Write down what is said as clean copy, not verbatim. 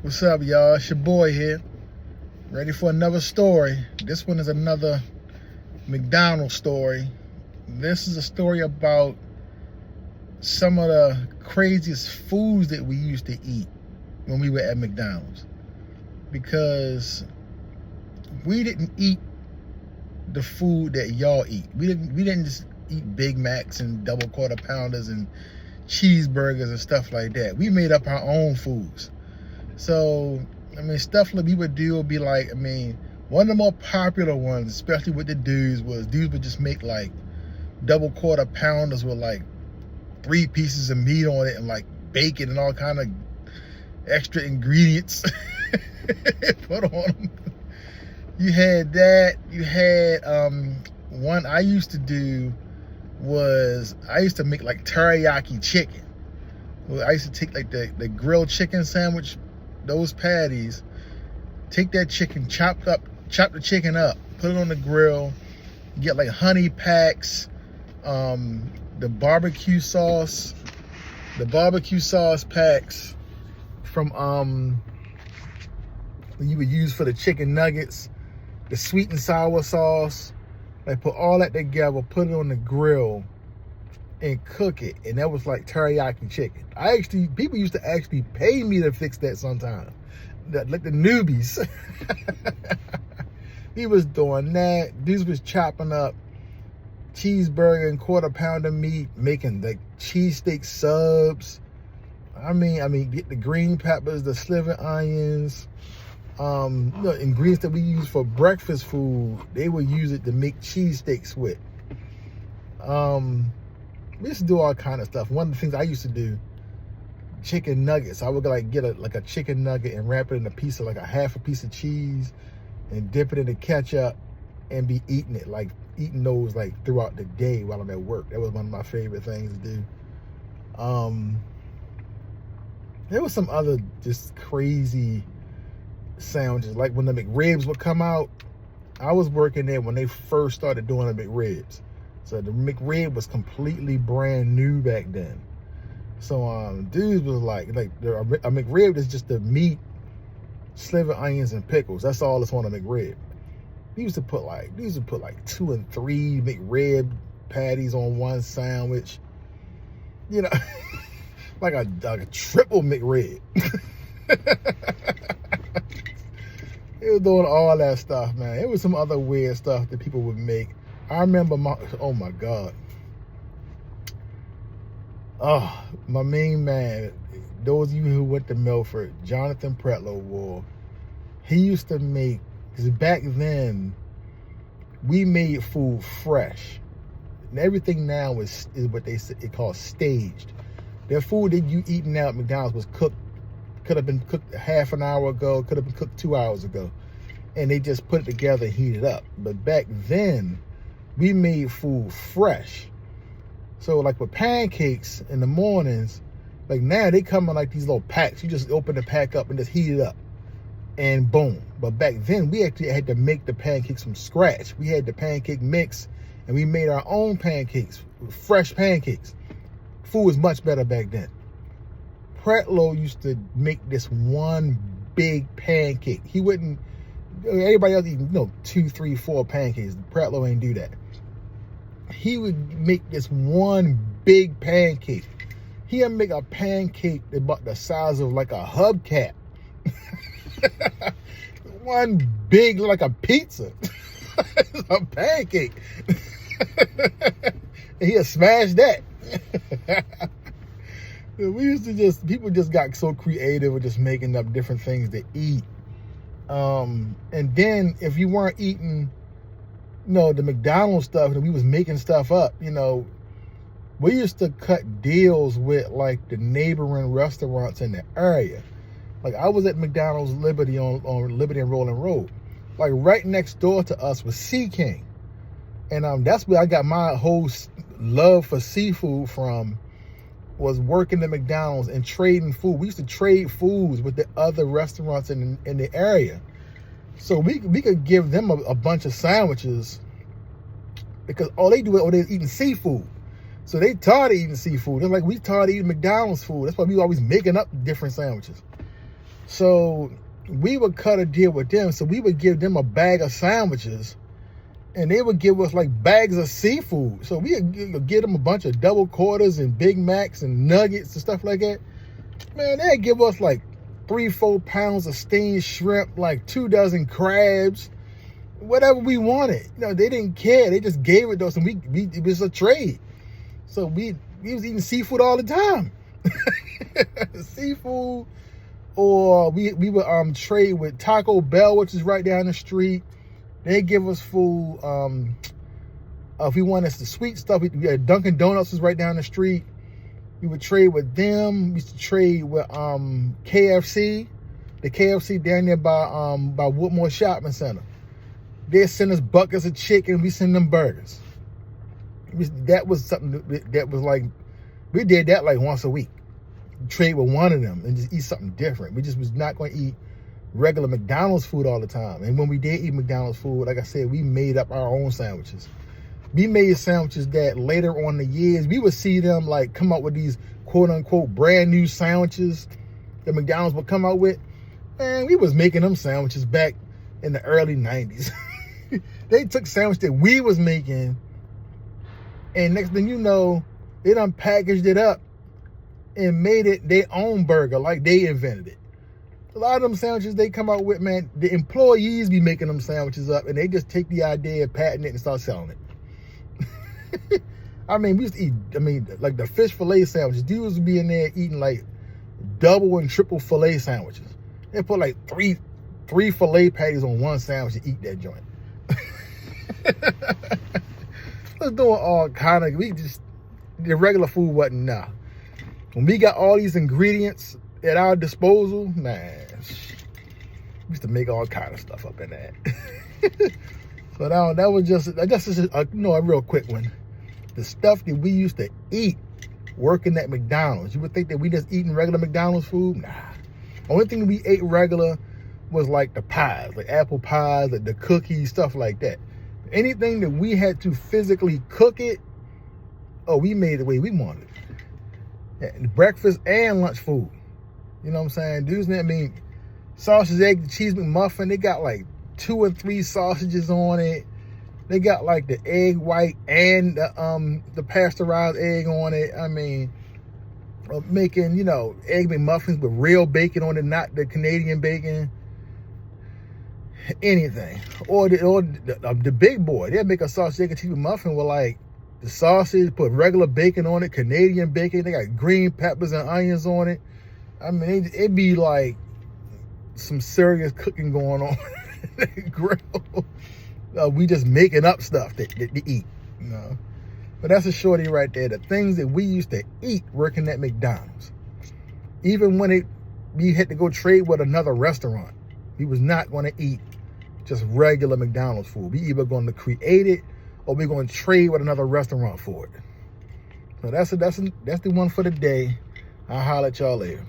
What's up, y'all? It's your boy here. Ready for another story. This one is another McDonald's story. This is a story about some of the craziest foods that we used to eat when we were at McDonald's. Because we didn't eat the food that y'all eat. We didn't just eat Big Macs and double quarter pounders and cheeseburgers and stuff like that. We made up our own foods. So, stuff that we would do would be like, one of the more popular ones, especially with the dudes would just make like double quarter pounders with like 3 pieces of meat on it and like bacon and all kind of extra ingredients put on them. You had that. You had one I used to do was I used to make like teriyaki chicken. I used to take like the grilled chicken sandwich, those patties, take that chicken, chop the chicken up, put it on the grill, get like honey packs, the barbecue sauce packs from you would use for the chicken nuggets, the sweet and sour sauce. Like put all that together, put it on the grill and cook it, and that was like teriyaki chicken. People used to actually pay me to fix that sometimes, like the newbies. He was doing that. Dudes was chopping up cheeseburger and quarter pounder meat, making like cheesesteak subs. Get the green peppers, the sliver onions, the ingredients that we use for breakfast food. They would use it to make cheesesteaks with. We used to do all kind of stuff. One of the things I used to do, chicken nuggets. I would like get a chicken nugget and wrap it in a half a piece of cheese and dip it in the ketchup and be eating those like throughout the day while I'm at work. That was one of my favorite things to do. There was some other just crazy sandwiches. Like when the McRibs would come out, I was working there when they first started doing the McRibs. So the McRib was completely brand new back then. So dudes was like a McRib is just the meat, sliver onions, and pickles. That's all that's on a McRib. They used to put like 2 and 3 McRib patties on one sandwich. You know, like a triple McRib. They was doing all that stuff, man. It was some other weird stuff that people would make. I remember oh my God. Oh, my main man, those of you who went to Milford, Jonathan Pretlow, he used to make, because back then, we made food fresh. And everything now is what they call staged. Their food that you eating now at McDonald's was cooked, could have been cooked half an hour ago, could have been cooked 2 hours ago. And they just put it together and heat it up. But back then, we made food fresh. So like with pancakes in the mornings, like now they come in like these little packs. You just open the pack up and just heat it up and boom. But back then we actually had to make the pancakes from scratch. We had the pancake mix and we made our own pancakes, fresh pancakes. Food was much better back then. Pretlow used to make this one big pancake. He wouldn't, everybody else eating, 2, 3, 4 pancakes. Pretlow ain't do that. He would make this one big pancake. He'd make a pancake about the size of like a hubcap. One big, like a pizza. A pancake. And he'd smash that. People just got so creative with just making up different things to eat. And then if you weren't eating the McDonald's stuff, and we was making stuff up, we used to cut deals with like the neighboring restaurants in the area. Like I was at McDonald's Liberty on Liberty and Rolling Road. Like right next door to us was Sea King. And that's where I got my whole love for seafood from, was working at McDonald's and trading food. We used to trade foods with the other restaurants in the area. So we could give them a bunch of sandwiches because all they do is eating seafood. So they tired of eating seafood. It's like we tired of eating McDonald's food. That's why we always making up different sandwiches. So we would cut a deal with them. So we would give them a bag of sandwiches, and they would give us like bags of seafood. So we would give them a bunch of double quarters and Big Macs and nuggets and stuff like that. Man, they'd give us like 3-4 pounds of steamed shrimp, like 2 dozen crabs, whatever we wanted. You know, they didn't care. They just gave it to us, and it was a trade. So we was eating seafood all the time. Seafood. Or we would trade with Taco Bell, which is right down the street. They give us food. If we want us the sweet stuff, we had Dunkin' Donuts is right down the street. We would trade with them. We used to trade with KFC. The KFC down there by Woodmore Shopping Center. They send us buckets of chicken. We send them burgers. That was something that was like, we did that like once a week. Trade with one of them and just eat something different. We just was not going to eat regular McDonald's food all the time. And when we did eat McDonald's food, like I said, we made up our own sandwiches. We made sandwiches that later on in the years, we would see them like come up with these quote unquote brand new sandwiches that McDonald's would come out with. Man, we was making them sandwiches back in the early 90s. They took sandwich that we was making, and next thing you know, they done packaged it up and made it their own burger, like they invented it. A lot of them sandwiches they come out with, man, the employees be making them sandwiches up, and they just take the idea, patent it, and start selling it. I mean, we used to eat, like the fish fillet sandwiches. Dudes would be in there eating like double and triple fillet sandwiches. They put like three fillet patties on one sandwich and eat that joint. Was doing all kind of, the regular food wasn't enough. When we got all these ingredients at our disposal, man, we used to make all kind of stuff up in that. So that was just a real quick one. The stuff that we used to eat working at McDonald's. You would think that we just eating regular McDonald's food? Nah. Only thing we ate regular was like the pies, like apple pies, like the cookies, stuff like that. Anything that we had to physically cook it, we made it the way we wanted it. Breakfast and lunch food. You know what I'm saying? Dudes, sausage, egg, cheese McMuffin, they got like 2 or 3 sausages on it. They got like the egg white and the pasteurized egg on it. Making, egg McMuffins with real bacon on it, not the Canadian bacon. Anything. Or the big boy, they'll make a sausage, egg, and cheese McMuffin with like the sausage, put regular bacon on it, Canadian bacon. They got green peppers and onions on it. It'd be like some serious cooking going on. Grill. We just making up stuff to eat, But that's a shorty right there. The things that we used to eat working at McDonald's. Even when we had to go trade with another restaurant, we was not going to eat just regular McDonald's food. We either going to create it or we're going to trade with another restaurant for it. So that's the one for the day. I'll holler at y'all later.